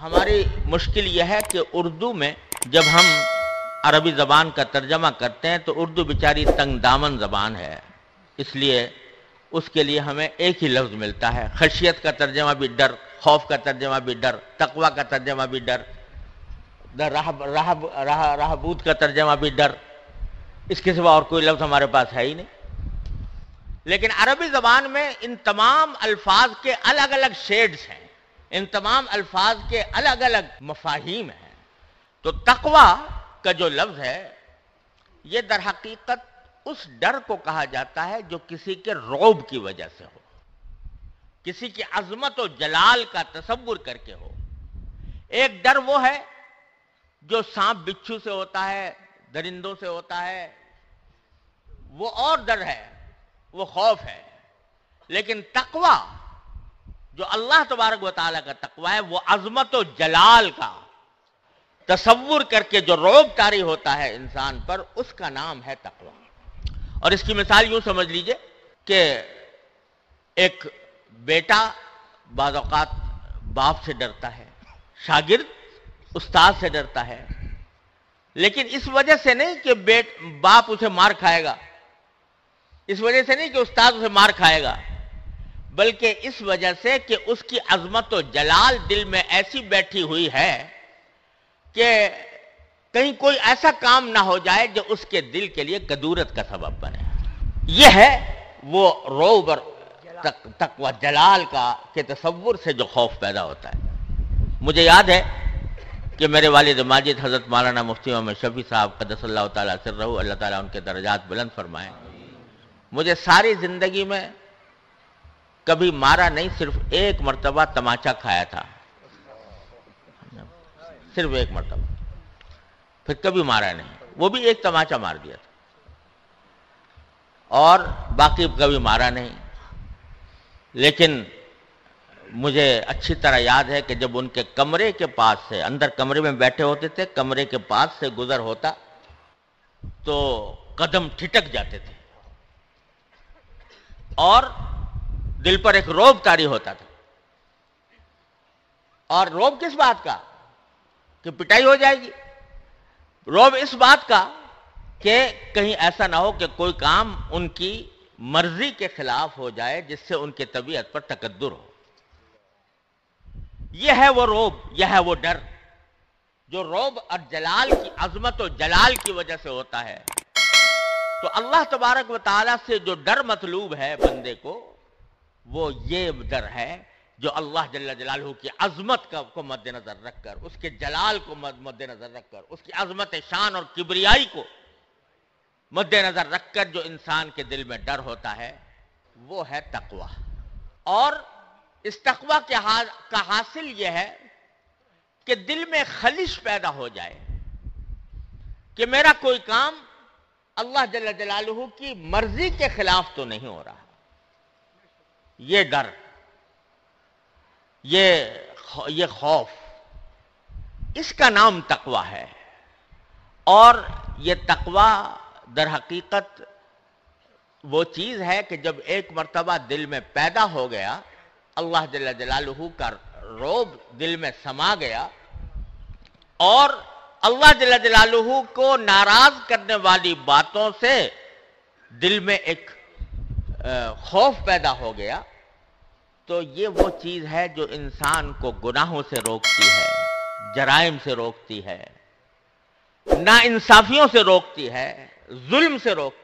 ہماری مشکل یہ ہے کہ اردو میں جب ہم عربی زبان کا ترجمہ کرتے ہیں تو اردو بیچاری تنگ دامن زبان ہے، اس لیے اس کے لیے ہمیں ایک ہی لفظ ملتا ہے۔ خشیت کا ترجمہ بھی ڈر، خوف کا ترجمہ بھی ڈر، تقوی کا ترجمہ بھی ڈر، رہبوت کا ترجمہ بھی ڈر، اس کے سوا اور کوئی لفظ ہمارے پاس ہے ہی نہیں۔ لیکن عربی زبان میں ان تمام الفاظ کے الگ الگ شیڈز ہیں، ان تمام الفاظ کے الگ الگ مفاہیم ہیں۔ تو تقوی کا جو لفظ ہے یہ در حقیقت اس ڈر کو کہا جاتا ہے جو کسی کے رعب کی وجہ سے ہو، کسی کی عظمت و جلال کا تصور کر کے ہو۔ ایک ڈر وہ ہے جو سانپ بچھو سے ہوتا ہے، درندوں سے ہوتا ہے، وہ اور ڈر ہے، وہ خوف ہے۔ لیکن تقوی جو اللہ تبارک و تعالیٰ کا تقوی ہے وہ عظمت و جلال کا تصور کر کے جو رعب طاری ہوتا ہے انسان پر، اس کا نام ہے تقوی۔ اور اس کی مثال یوں سمجھ لیجئے کہ ایک بیٹا بعض اوقات باپ سے ڈرتا ہے، شاگرد استاد سے ڈرتا ہے، لیکن اس وجہ سے نہیں کہ باپ اسے مار کھائے گا، اس وجہ سے نہیں کہ استاد اسے مار کھائے گا، بلکہ اس وجہ سے کہ اس کی عظمت و جلال دل میں ایسی بیٹھی ہوئی ہے کہ کہیں کوئی ایسا کام نہ ہو جائے جو اس کے دل کے لیے کدورت کا سبب بنے۔ یہ ہے وہ رعب اور تقوی جلال کا کے تصور سے جو خوف پیدا ہوتا ہے۔ مجھے یاد ہے کہ میرے والد ماجد حضرت مولانا مفتی محمد شفیع صاحب قدس اللہ تعالیٰ سرہ، اللہ تعالیٰ ان کے درجات بلند فرمائیں، مجھے ساری زندگی میں کبھی مارا نہیں، صرف ایک مرتبہ تماچا کھایا تھا، صرف ایک مرتبہ، پھر کبھی مارا نہیں، وہ بھی ایک تماچا مار دیا تھا، اور باقی کبھی مارا نہیں۔ لیکن مجھے اچھی طرح یاد ہے کہ جب ان کے کمرے کے پاس سے، اندر کمرے میں بیٹھے ہوتے تھے، کمرے کے پاس سے گزر ہوتا تو قدم ٹھٹک جاتے تھے اور دل پر ایک رعب طاری ہوتا تھا۔ اور رعب کس بات کا؟ کہ پٹائی ہو جائے گی۔ رعب اس بات کا کہ کہیں ایسا نہ ہو کہ کوئی کام ان کی مرضی کے خلاف ہو جائے جس سے ان کی طبیعت پر تکدر ہو۔ یہ ہے وہ رعب، یہ ہے وہ ڈر جو رعب اور جلال کی عظمت و جلال کی وجہ سے ہوتا ہے۔ تو اللہ تبارک و تعالیٰ سے جو ڈر مطلوب ہے بندے کو، وہ یہ ڈر ہے جو اللہ جل جلالہ کی عظمت کو مد نظر رکھ کر، اس کے جلال کو مد نظر رکھ کر، اس کی عظمت شان اور کبریائی کو مد نظر رکھ کر جو انسان کے دل میں ڈر ہوتا ہے، وہ ہے تقوی۔ اور اس تقوی کا حاصل یہ ہے کہ دل میں خلش پیدا ہو جائے کہ میرا کوئی کام اللہ جل جلالہ کی مرضی کے خلاف تو نہیں ہو رہا۔ یہ ڈر، یہ خوف، اس کا نام تقوی ہے۔ اور یہ تقوی در حقیقت وہ چیز ہے کہ جب ایک مرتبہ دل میں پیدا ہو گیا، اللہ جل جلالہ کا رعب دل میں سما گیا، اور اللہ جل جلالہ کو ناراض کرنے والی باتوں سے دل میں ایک خوف پیدا ہو گیا، تو یہ وہ چیز ہے جو انسان کو گناہوں سے روکتی ہے، جرائم سے روکتی ہے، ناانصافیوں سے روکتی ہے، ظلم سے روکتی ہے۔